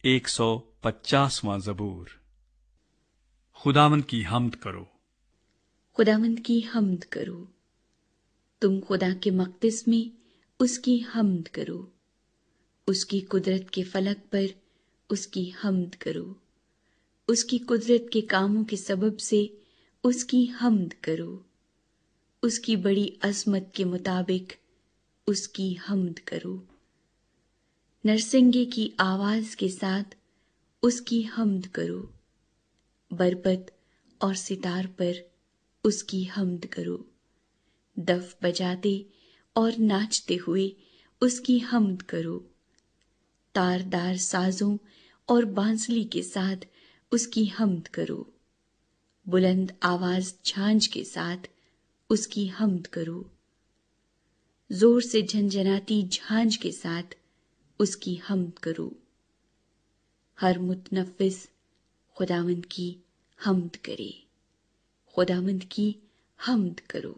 150واں زبور۔ خداوند کی حمد کرو، خداوند کی حمد کرو، تم خدا کے مقدس میں اس کی حمد کرو، اس کی قدرت کے فلک پر اس کی حمد کرو، اس کی قدرت کے کاموں کے سبب سے اس کی حمد کرو، اس کی بڑی عظمت کے مطابق اس کی حمد کرو، نرسنگے کی آواز کے ساتھ اس کی حمد کرو، بربط اور ستار پر اس کی حمد کرو، دف بجاتے اور ناچتے ہوئے اس کی حمد کرو، تاردار سازوں اور بانسلی کے ساتھ اس کی حمد کرو، بلند آواز جھانج کے ساتھ اس کی حمد کرو، زور سے جھنجھناتی جھانج کے ساتھ اس کی حمد کرو، ہر متنفس خداوند کی حمد کرے، خداوند کی حمد کرو۔